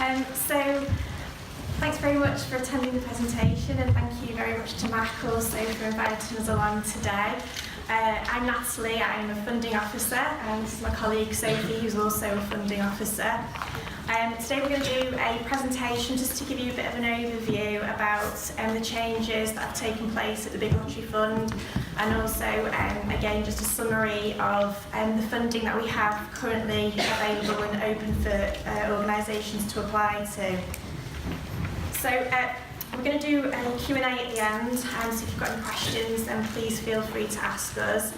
So thanks very much for attending the presentation, and thank you very much to Mac also for inviting us along today. I'm Natalie, I'm a funding officer, and this is my colleague Sophie, who's also a funding officer. Today we're going to do a presentation just to give you a bit of an overview about the changes that have taken place at the Big Lottery Fund, and also again just a summary of the funding that we have currently available and open for organisations to apply to. So we're going to do a Q&A at the end, so if you've got any questions then please feel free to ask us.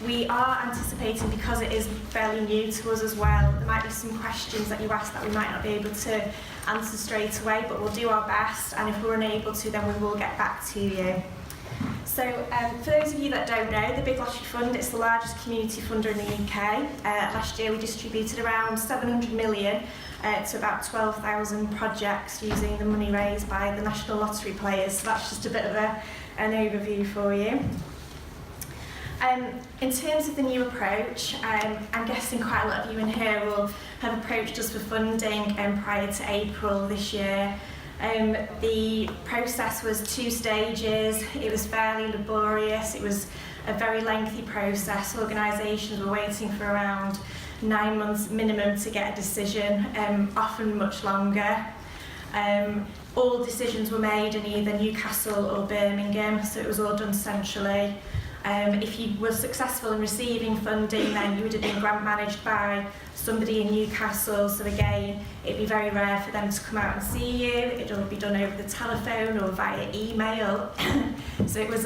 We are anticipating, because it is fairly new to us as well, there might be some questions that you ask that we might not be able to answer straight away, but we'll do our best, and if we're unable to then we will get back to you. So for those of you that don't know, the Big Lottery Fund, it's the largest community funder in the UK. Last year we distributed around 700 million to about 12,000 projects using the money raised by the National Lottery players. So that's just a bit of an overview for you. In terms of the new approach, I'm guessing quite a lot of you in here will have approached us for funding prior to April this year. The process was 2 stages. It was fairly laborious. It was a very lengthy process. Organisations were waiting for around 9 months minimum to get a decision, often much longer. All decisions were made in either Newcastle or Birmingham, so it was all done centrally. If you were successful in receiving funding, then you would have been grant managed by somebody in Newcastle, so again it'd be very rare for them to come out and see you. It'd all be done over the telephone or via email. So it was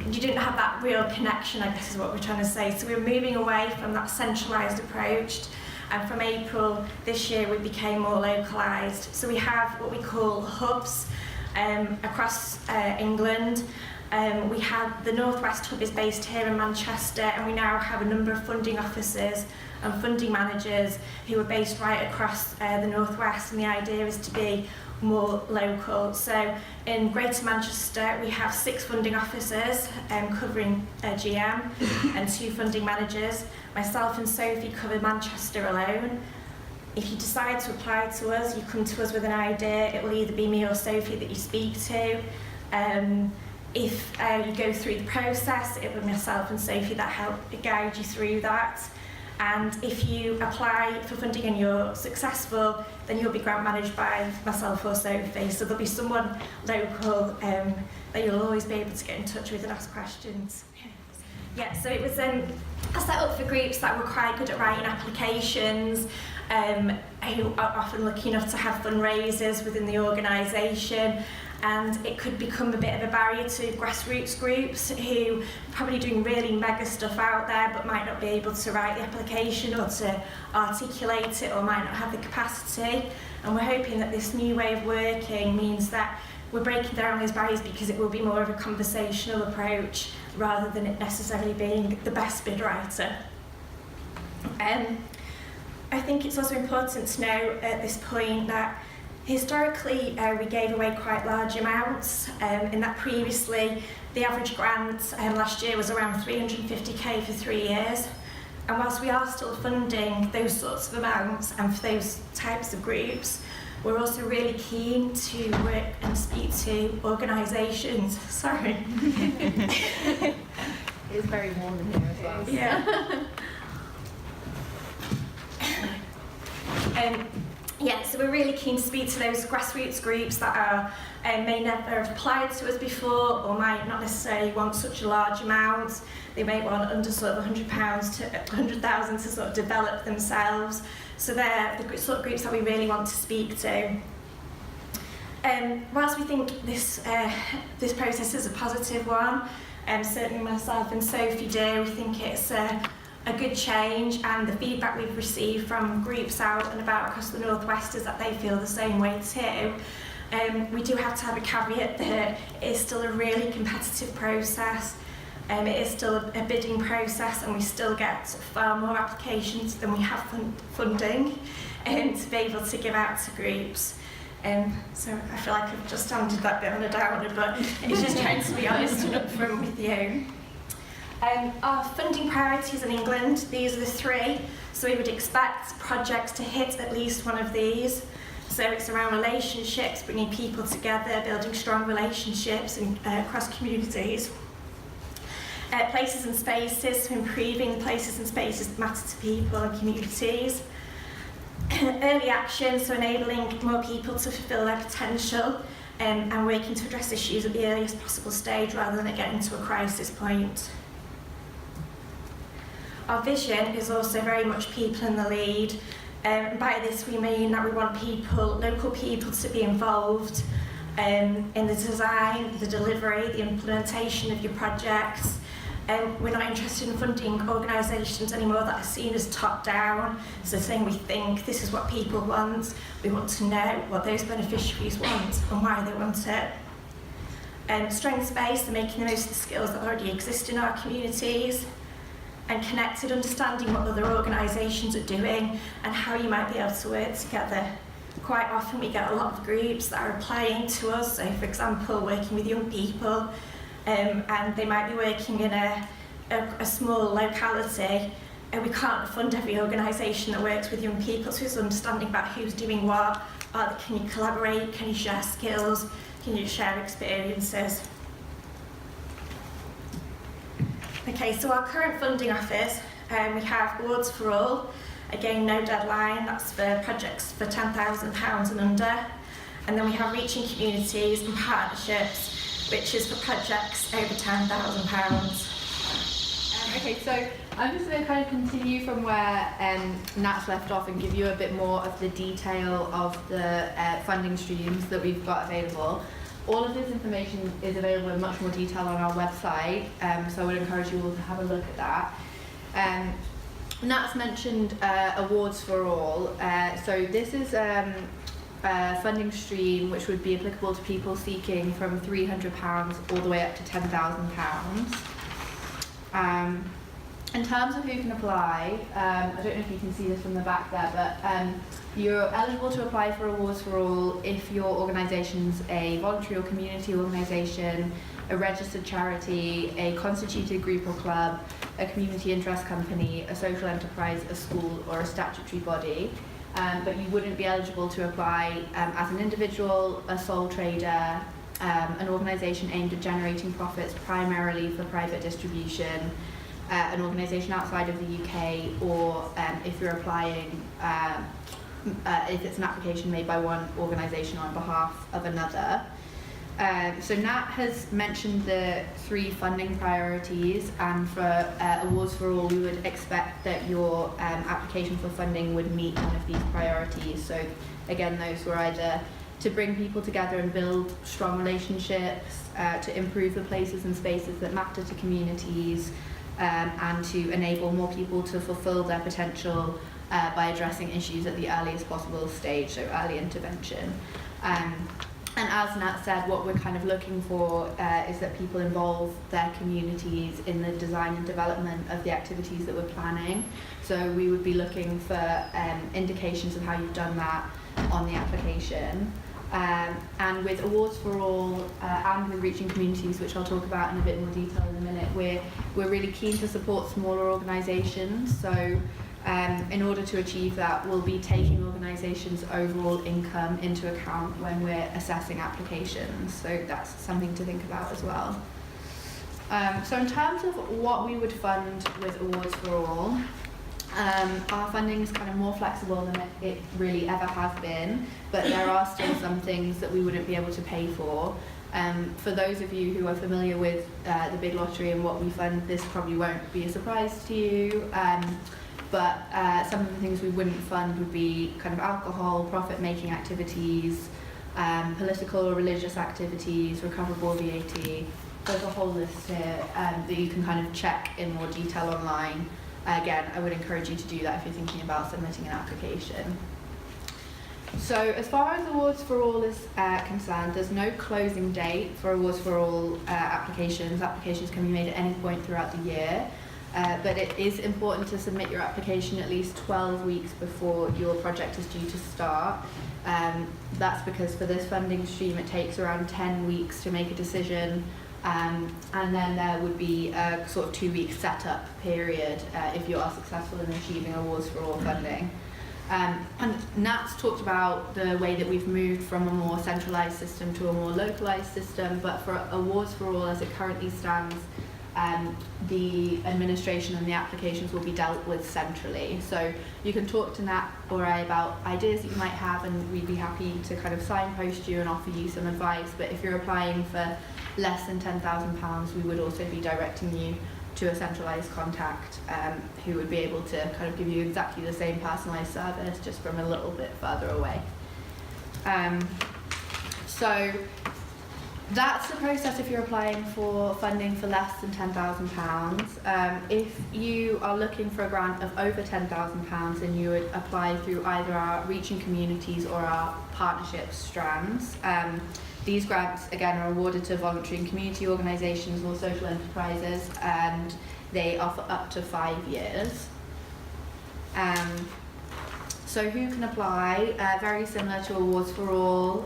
you didn't have that real connection, I guess is what we're trying to say. So we're moving away from that centralised approach, and from April this year we became more localised. So we have what we call hubs across England. We have the Northwest Hub is based here in Manchester, and we now have a number of funding officers and funding managers who are based right across the Northwest, and the idea is to be more local. So in Greater Manchester we have 6 funding officers covering GM and 2 funding managers. Myself and Sophie cover Manchester alone. If you decide to apply to us, you come to us with an idea, it will either be me or Sophie that you speak to. If you go through the process, it will be myself and Sophie that help guide you through that. And if you apply for funding and you're successful, then you'll be grant managed by myself or Sophie. So there'll be someone local that you'll always be able to get in touch with and ask questions. Yeah, so it was a set up for groups that were quite good at writing applications, who are often lucky enough to have fundraisers within the organisation. And it could become a bit of a barrier to grassroots groups who are probably doing really mega stuff out there but might not be able to write the application or to articulate it, or might not have the capacity. And we're hoping that this new way of working means that we're breaking down those barriers, because it will be more of a conversational approach rather than it necessarily being the best bid writer. I think it's also important to know at this point that historically, we gave away quite large amounts, in that previously the average grant last year was around 350k for 3 years. And whilst we are still funding those sorts of amounts and for those types of groups, we're also really keen to work and speak to organisations. Sorry. It is very warm in here as well. Yeah. Yeah, so we're really keen to speak to those grassroots groups that are may never have applied to us before, or might not necessarily want such a large amount. They may want under sort of £100 to 100,000 to sort of develop themselves. So they're the sort of groups that we really want to speak to. Whilst we think this process is a positive one, certainly myself and Sophie do, we think it's a good change, and the feedback we've received from groups out and about across the Northwest is that they feel the same way too. We do have to have a caveat that it is still a really competitive process. It is still a bidding process, and we still get far more applications than we have funding to be able to give out to groups. So I feel like I've just handed that bit on a downer, but it's just trying to be honest and upfront with you. Our funding priorities in England, these are the three. So we would expect projects to hit at least one of these. So it's around relationships, bringing people together, building strong relationships across communities. Places and spaces, so improving the places and spaces that matter to people and communities. Early action, so enabling more people to fulfil their potential and working to address issues at the earliest possible stage rather than getting to a crisis point. Our vision is also very much people in the lead. By this we mean that we want people, local people, to be involved in the design, the delivery, the implementation of your projects. We're not interested in funding organisations anymore that are seen as top-down, so saying we think this is what people want. We want to know what those beneficiaries want and why they want it. Strengths-based, and making the most of the skills that already exist in our communities. And connected, understanding what other organisations are doing and how you might be able to work together. Quite often we get a lot of groups that are applying to us, so for example working with young people, and they might be working in a small locality, and we can't fund every organisation that works with young people, so it's understanding about who's doing what, can you collaborate, can you share skills, can you share experiences. Okay, so our current funding offers, we have Awards for All, again no deadline, that's for projects for £10,000 and under, and then we have Reaching Communities and Partnerships, which is for projects over £10,000. Okay, so I'm just going to kind of continue from where Nat's left off and give you a bit more of the detail of the funding streams that we've got available. All of this information is available in much more detail on our website, so I would encourage you all to have a look at that. Nat's mentioned Awards for All, so this is a funding stream which would be applicable to people seeking from £300 all the way up to £10,000. In terms of who can apply, I don't know if you can see this from the back there, but you're eligible to apply for Awards for All if your organisation's a voluntary or community organisation, a registered charity, a constituted group or club, a community interest company, a social enterprise, a school or a statutory body. But you wouldn't be eligible to apply as an individual, a sole trader, an organisation aimed at generating profits primarily for private distribution, an organisation outside of the UK, or if you're applying, if it's an application made by one organisation on behalf of another. So Nat has mentioned the three funding priorities, and for Awards for All we would expect that your application for funding would meet one of these priorities. So again, those were either to bring people together and build strong relationships, to improve the places and spaces that matter to communities, and to enable more people to fulfil their potential by addressing issues at the earliest possible stage, so early intervention. And as Nat said, what we're kind of looking for is that people involve their communities in the design and development of the activities that we're planning. So we would be looking for indications of how you've done that on the application. And with Awards for All and with Reaching Communities, which I'll talk about in a bit more detail in a minute, we're really keen to support smaller organisations. So in order to achieve that, we'll be taking organisations' overall income into account when we're assessing applications. So that's something to think about as well. So in terms of what we would fund with Awards for All, our funding is kind of more flexible than it really ever has been, but there are still some things that we wouldn't be able to pay for. For those of you who are familiar with the Big Lottery and what we fund, this probably won't be a surprise to you. But some of the things we wouldn't fund would be kind of alcohol, profit-making activities, political or religious activities, recoverable VAT. There's a whole list here that you can kind of check in more detail online. Again, I would encourage you to do that if you're thinking about submitting an application. So as far as Awards for All is concerned, there's no closing date for Awards for All applications. Applications can be made at any point throughout the year. But it is important to submit your application at least 12 weeks before your project is due to start. That's because for this funding stream it takes around 10 weeks to make a decision And then there would be a sort of 2-week setup period if you are successful in achieving Awards for All funding. And Nat's talked about the way that we've moved from a more centralised system to a more localised system, but for Awards for All as it currently stands, the administration and the applications will be dealt with centrally. So you can talk to Nat or I about ideas that you might have, and we'd be happy to kind of signpost you and offer you some advice. But if you're applying for less than £10,000, we would also be directing you to a centralised contact who would be able to kind of give you exactly the same personalised service, just from a little bit further away. So that's the process if you're applying for funding for less than £10,000. If you are looking for a grant of over £10,000, then you would apply through either our Reaching Communities or our partnerships strands. These grants, again, are awarded to voluntary and community organisations or social enterprises, and they offer up to 5 years. So who can apply? Very similar to Awards for All,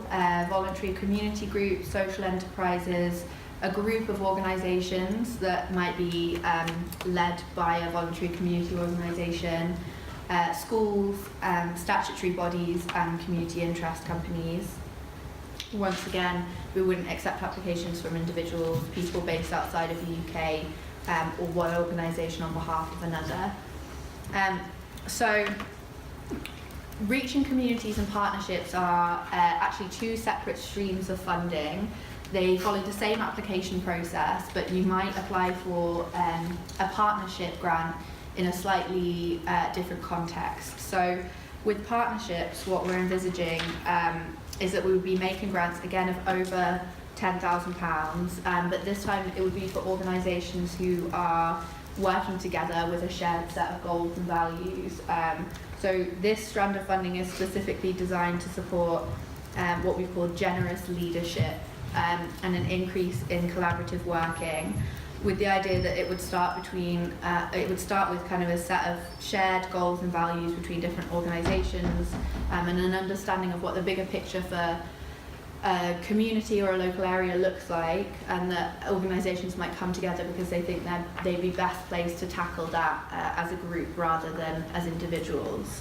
voluntary community groups, social enterprises, a group of organisations that might be led by a voluntary community organisation, schools, statutory bodies and community interest companies. Once again, we wouldn't accept applications from individuals, people based outside of the UK, or one organisation on behalf of another. So Reaching Communities and Partnerships are actually 2 separate streams of funding. They follow the same application process, but you might apply for a partnership grant in a slightly different context. So with partnerships, what we're envisaging is that we would be making grants again of over £10,000, but this time it would be for organisations who are working together with a shared set of goals and values. So this strand of funding is specifically designed to support what we call generous leadership and an increase in collaborative working, with the idea that it would start with kind of a set of shared goals and values between different organisations, and an understanding of what the bigger picture for a community or a local area looks like, and that organisations might come together because they think that they'd be best placed to tackle that as a group rather than as individuals.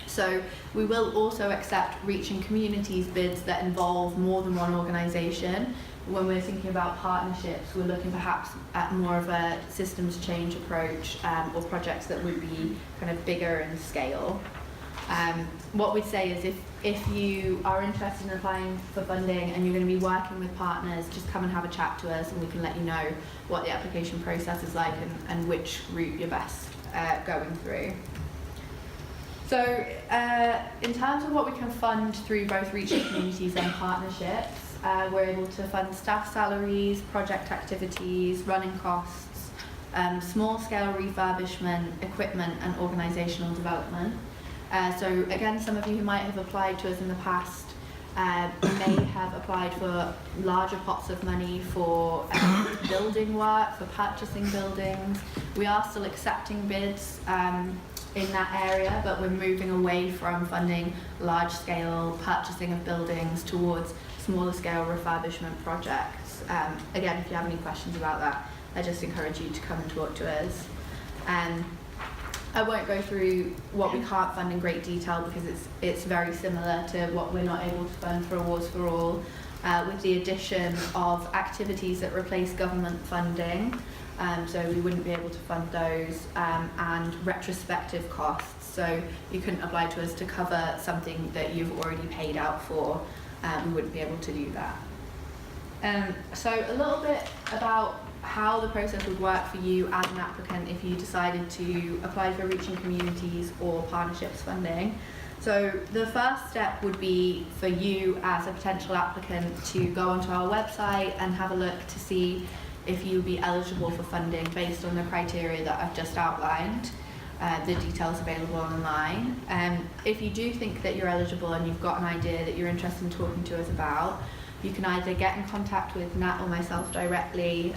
So we will also accept Reaching Communities bids that involve more than one organisation. When we're thinking about partnerships, we're looking perhaps at more of a systems change approach, or projects that would be kind of bigger in scale. What we'd say is if you are interested in applying for funding and you're going to be working with partners, just come and have a chat to us and we can let you know what the application process is like and which route you're best going through. So in terms of what we can fund through both Reaching Communities and partnerships, we're able to fund staff salaries, project activities, running costs, small-scale refurbishment, equipment and organisational development. So again, some of you who might have applied to us in the past may have applied for larger pots of money for building work, for purchasing buildings. We are still accepting bids in that area, but we're moving away from funding large-scale purchasing of buildings towards smaller-scale refurbishment projects. Again, if you have any questions about that, I just encourage you to come and talk to us. I won't go through what we can't fund in great detail because it's very similar to what we're not able to fund for Awards for All, with the addition of activities that replace government funding. So we wouldn't be able to fund those, and retrospective costs. So you couldn't apply to us to cover something that you've already paid out for. We wouldn't be able to do that. So a little bit about how the process would work for you as an applicant if you decided to apply for Reaching Communities or partnerships funding. So the first step would be for you as a potential applicant to go onto our website and have a look to see if you'll be eligible for funding based on the criteria that I've just outlined. The details available online. If you do think that you're eligible and you've got an idea that you're interested in talking to us about, you can either get in contact with Nat or myself directly.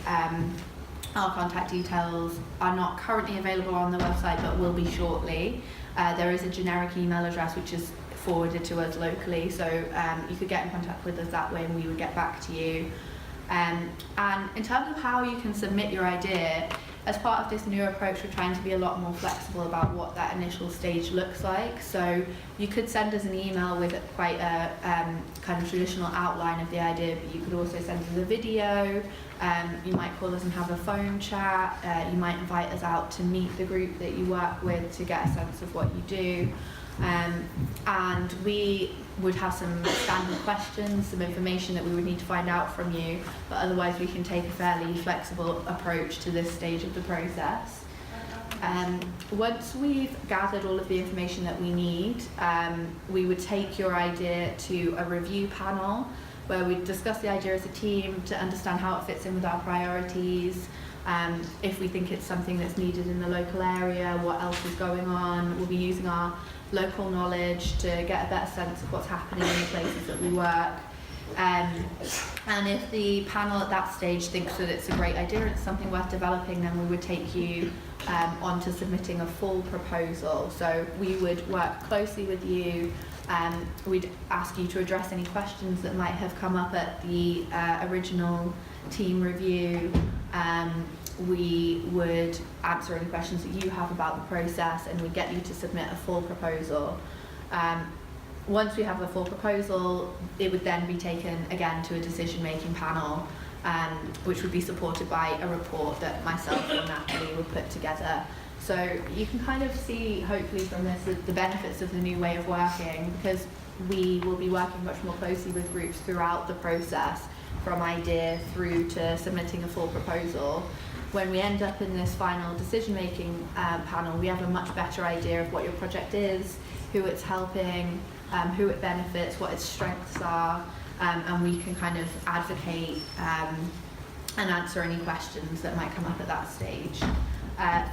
Our contact details are not currently available on the website but will be shortly. There is a generic email address which is forwarded to us locally, so you could get in contact with us that way and we would get back to you. And in terms of how you can submit your idea, as part of this new approach, we're trying to be a lot more flexible about what that initial stage looks like. So you could send us an email with quite a kind of traditional outline of the idea, but you could also send us a video. You might call us and have a phone chat. You might invite us out to meet the group that you work with to get a sense of what you do. And we would have some standard questions, some information that we would need to find out from you, but otherwise we can take a fairly flexible approach to this stage of the process. Once we've gathered all of the information that we need, we would take your idea to a review panel where we discuss the idea as a team to understand how it fits in with our priorities, if we think it's something that's needed in the local area, what else is going on. We'll be using our local knowledge to get a better sense of what's happening in the places that we work. And if the panel at that stage thinks that it's a great idea and it's something worth developing, then we would take you on to submitting a full proposal. So we would work closely with you. We'd ask you to address any questions that might have come up at the original team review. We would answer any questions that you have about the process, and we'd get you to submit a full proposal. Once we have a full proposal, it would then be taken again to a decision-making panel, which would be supported by a report that myself or Natalie would put together. So you can kind of see, hopefully from this, the benefits of the new way of working, because we will be working much more closely with groups throughout the process, from idea through to submitting a full proposal. When we end up in this final decision-making panel, we have a much better idea of what your project is, who it's helping, who it benefits, what its strengths are, and we can kind of advocate and answer any questions that might come up at that stage.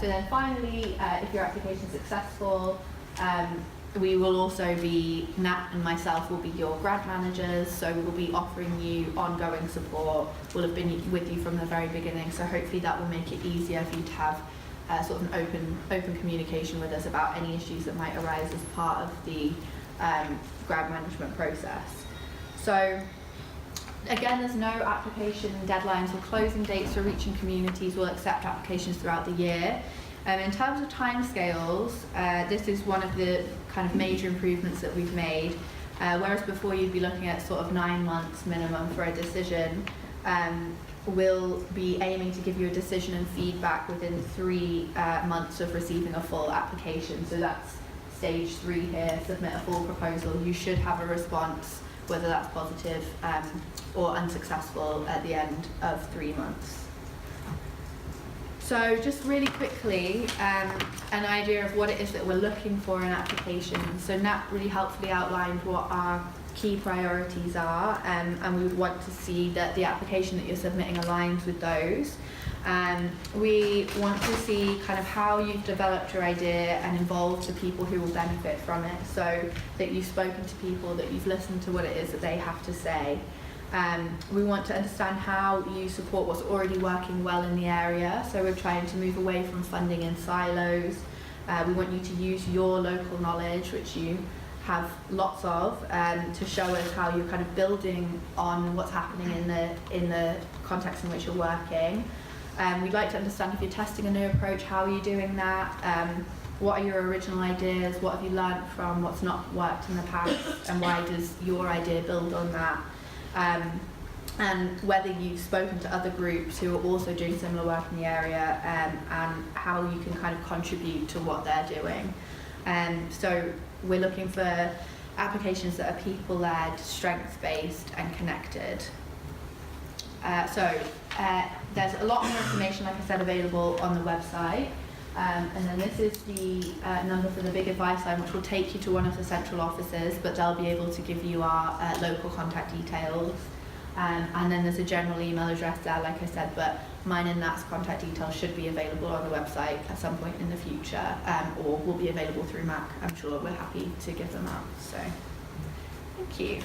So then finally, if your application is successful, we will also be, Nat and myself will be your grant managers, so we will be offering you ongoing support. We'll have been with you from the very beginning, so hopefully that will make it easier for you to have sort of an open communication with us about any issues that might arise as part of the grant management process. So again, there's no application deadlines or closing dates for reaching communities. We'll accept applications throughout the year. In terms of timescales, this is one of the kind of major improvements that we've made. Whereas before you'd be looking at sort of 9 months minimum for a decision, we'll be aiming to give you a decision and feedback within 3 months of receiving a full application. So that's stage 3 here, submit a full proposal. You should have a response, whether that's positive or unsuccessful, at the end of 3 months. So just really quickly, an idea of what it is that we're looking for in applications. So Nat really helpfully outlined what our key priorities are, and we would want to see that the application that you're submitting aligns with those. We want to see kind of how you've developed your idea and involved the people who will benefit from it, so that you've spoken to people, that you've listened to what it is that they have to say. We want to understand how you support what's already working well in the area, so we're trying to move away from funding in silos. We want you to use your local knowledge, which you have lots of, to show us how you're kind of building on what's happening in the context in which you're working. We'd like to understand if you're testing a new approach, how are you doing that? What are your original ideas? What have you learnt from what's not worked in the past? And why does your idea build on that? And whether you've spoken to other groups who are also doing similar work in the area, and how you can kind of contribute to what they're doing. So we're looking for applications that are people-led, strengths-based and connected. There's a lot more information, like I said, available on the website. And then this is the number for the big advice line, which will take you to one of the central offices, but they'll be able to give you our local contact details. And then there's a general email address there, like I said, but mine and Nat's contact details should be available on the website at some point in the future, or will be available through Mac. I'm sure we're happy to give them out. So, thank you.